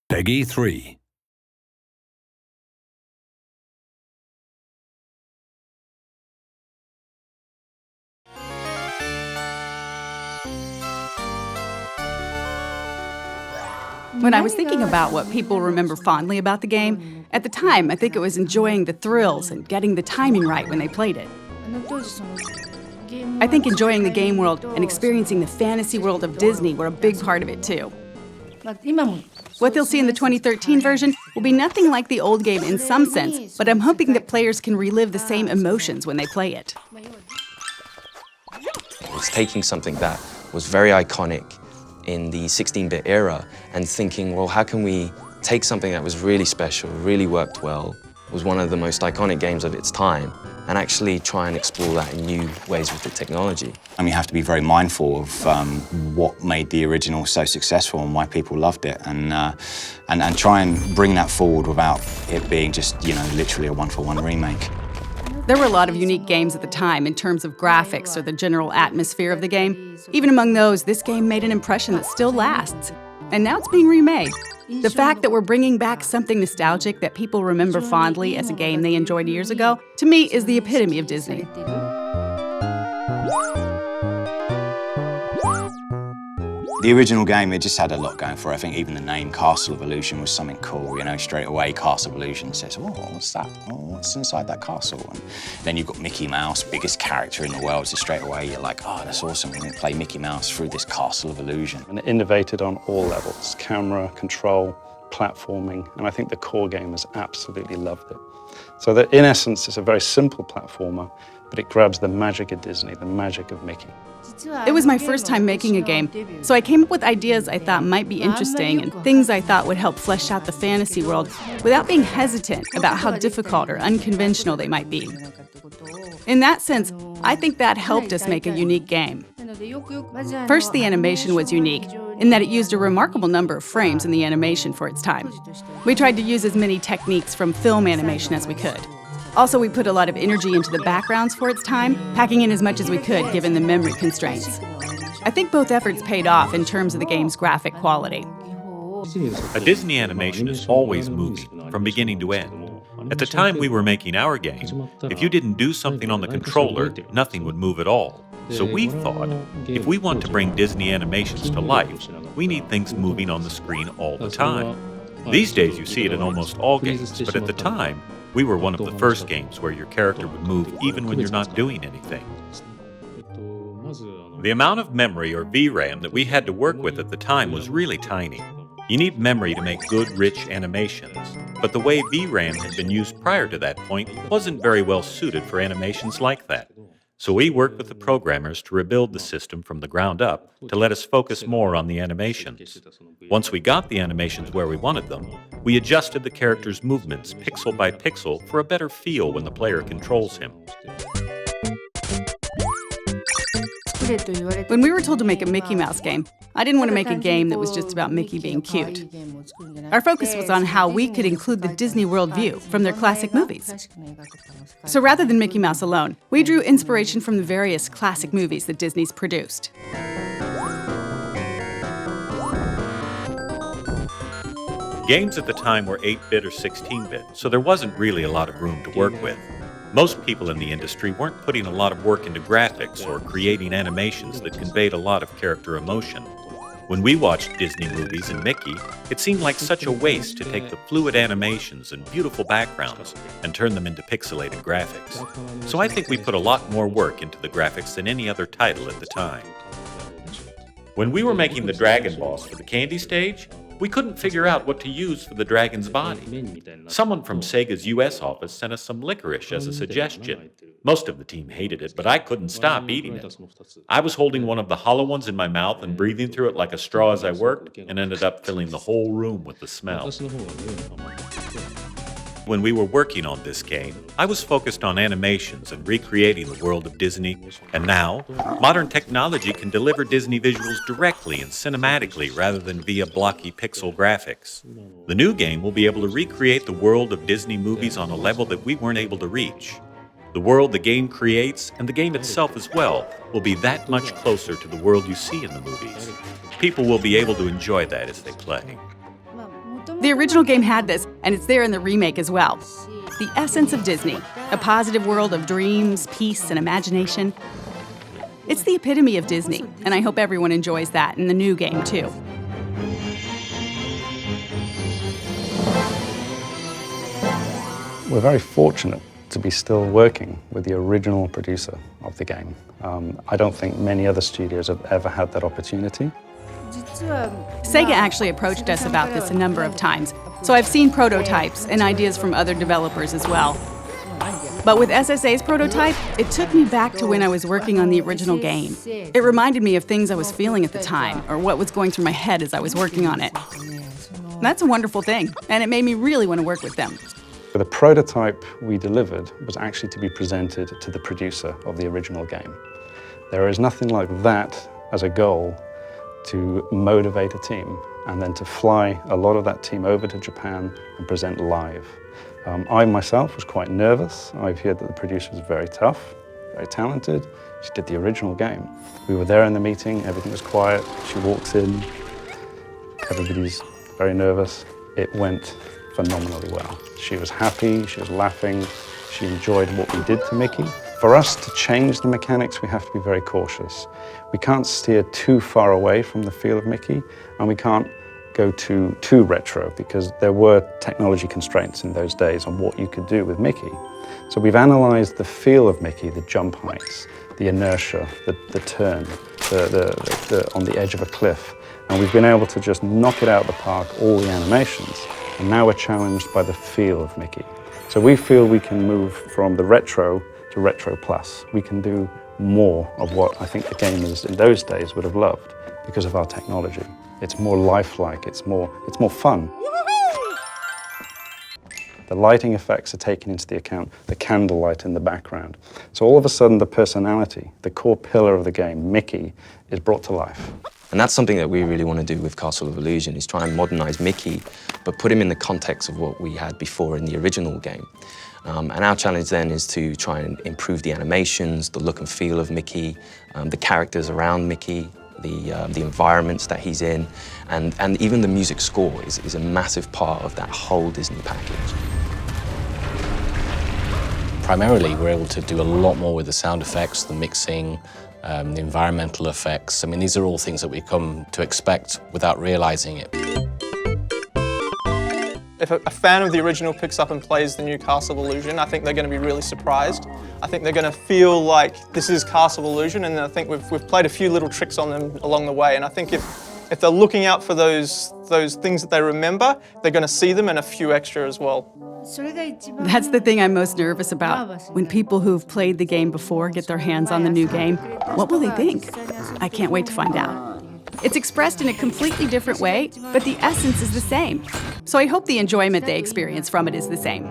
Peggy 3. When I was thinking about what people remember fondly about the game, at the time I think it was enjoying the thrills and getting the timing right when they played it. I think enjoying the game world and experiencing the fantasy world of Disney were a big part of it too. What they'll see in the 2013 version will be nothing like the old game in some sense, but I'm hoping that players can relive the same emotions when they play it. It's taking something that was very iconic in the 16-bit era and thinking, well, how can we take something that was really special, really worked well, was one of the most iconic games of its time, and actually try and explore that in new ways with the technology. I mean, you have to be very mindful of what made the original so successful and why people loved it, and try and bring that forward without it being just, literally a one-for-one remake. There were a lot of unique games at the time in terms of graphics or the general atmosphere of the game. Even among those, this game made an impression that still lasts. And now it's being remade. The fact that we're bringing back something nostalgic that people remember fondly as a game they enjoyed years ago, to me, is the epitome of Disney. The original game, it just had a lot going for it. I think even the name Castle of Illusion was something cool, straight away Castle of Illusion says, oh, what's that? Oh, what's inside that castle? And then you've got Mickey Mouse, biggest character in the world, so straight away you're like, oh, that's awesome, we're gonna play Mickey Mouse through this Castle of Illusion. And it innovated on all levels, camera, control, platforming, and I think the core gamers absolutely loved it. So that in essence, it's a very simple platformer, but it grabs the magic of Disney, the magic of Mickey. It was my first time making a game, so I came up with ideas I thought might be interesting and things I thought would help flesh out the fantasy world without being hesitant about how difficult or unconventional they might be. In that sense, I think that helped us make a unique game. First, the animation was unique in that it used a remarkable number of frames in the animation for its time. We tried to use as many techniques from film animation as we could. Also, we put a lot of energy into the backgrounds for its time, packing in as much as we could given the memory constraints. I think both efforts paid off in terms of the game's graphic quality. A Disney animation is always moving, from beginning to end. At the time we were making our game, if you didn't do something on the controller, nothing would move at all. So we thought, if we want to bring Disney animations to life, we need things moving on the screen all the time. These days you see it in almost all games, but at the time, we were one of the first games where your character would move even when you're not doing anything. The amount of memory or VRAM that we had to work with at the time was really tiny. You need memory to make good, rich animations, but the way VRAM had been used prior to that point wasn't very well suited for animations like that. So we worked with the programmers to rebuild the system from the ground up to let us focus more on the animations. Once we got the animations where we wanted them, we adjusted the character's movements pixel by pixel for a better feel when the player controls him. When we were told to make a Mickey Mouse game, I didn't want to make a game that was just about Mickey being cute. Our focus was on how we could include the Disney World view from their classic movies. So rather than Mickey Mouse alone, we drew inspiration from the various classic movies that Disney's produced. Games at the time were 8-bit or 16-bit, so there wasn't really a lot of room to work with. Most people in the industry weren't putting a lot of work into graphics or creating animations that conveyed a lot of character emotion. When we watched Disney movies and Mickey, it seemed like such a waste to take the fluid animations and beautiful backgrounds and turn them into pixelated graphics. So I think we put a lot more work into the graphics than any other title at the time. When we were making the Dragon Boss for the Candy stage, we couldn't figure out what to use for the dragon's body. Someone from Sega's US office sent us some licorice as a suggestion. Most of the team hated it, but I couldn't stop eating it. I was holding one of the hollow ones in my mouth and breathing through it like a straw as I worked, and ended up filling the whole room with the smell. When we were working on this game, I was focused on animations and recreating the world of Disney, and now, modern technology can deliver Disney visuals directly and cinematically rather than via blocky pixel graphics. The new game will be able to recreate the world of Disney movies on a level that we weren't able to reach. The world the game creates, and the game itself as well, will be that much closer to the world you see in the movies. People will be able to enjoy that as they play. The original game had this, and it's there in the remake as well. The essence of Disney, a positive world of dreams, peace, and imagination. It's the epitome of Disney, and I hope everyone enjoys that in the new game, too. We're very fortunate to be still working with the original producer of the game. I don't think many other studios have ever had that opportunity. Sega actually approached us about this a number of times, so I've seen prototypes and ideas from other developers as well. But with SSA's prototype, it took me back to when I was working on the original game. It reminded me of things I was feeling at the time, or what was going through my head as I was working on it. That's a wonderful thing, and it made me really want to work with them. The prototype we delivered was actually to be presented to the producer of the original game. There is nothing like that as a goal to motivate a team and then to fly a lot of that team over to Japan and present live. I myself was quite nervous. I've heard that the producer was very tough, very talented. She did the original game. We were there in the meeting, everything was quiet. She walks in, everybody's very nervous. It went phenomenally well. She was happy, she was laughing, she enjoyed what we did to Mickey. For us to change the mechanics, we have to be very cautious. We can't steer too far away from the feel of Mickey, and we can't go too retro, because there were technology constraints in those days on what you could do with Mickey. So we've analyzed the feel of Mickey, the jump heights, the inertia, the turn, on the edge of a cliff, and we've been able to just knock it out of the park, all the animations. And now we're challenged by the feel of Mickey. So we feel we can move from the retro to retro plus. We can do more of what I think the gamers in those days would have loved because of our technology. It's more lifelike, it's more fun. The lighting effects are taken into the account, the candlelight in the background. So all of a sudden the personality, the core pillar of the game, Mickey, is brought to life. And that's something that we really want to do with Castle of Illusion, is try and modernize Mickey, but put him in the context of what we had before in the original game. And our challenge then is to try and improve the animations, the look and feel of Mickey, the characters around Mickey, the environments that he's in, and even the music score is a massive part of that whole Disney package. Primarily, we're able to do a lot more with the sound effects, the mixing, the environmental effects. I mean, these are all things that we come to expect without realizing it. If a fan of the original picks up and plays the new Castle of Illusion, I think they're going to be really surprised. I think they're going to feel like this is Castle of Illusion, and I think we've played a few little tricks on them along the way. And I think if they're looking out for those things that they remember, they're going to see them and a few extra as well. That's the thing I'm most nervous about. When people who've played the game before get their hands on the new game, what will they think? I can't wait to find out. It's expressed in a completely different way, but the essence is the same. So I hope the enjoyment they experience from it is the same.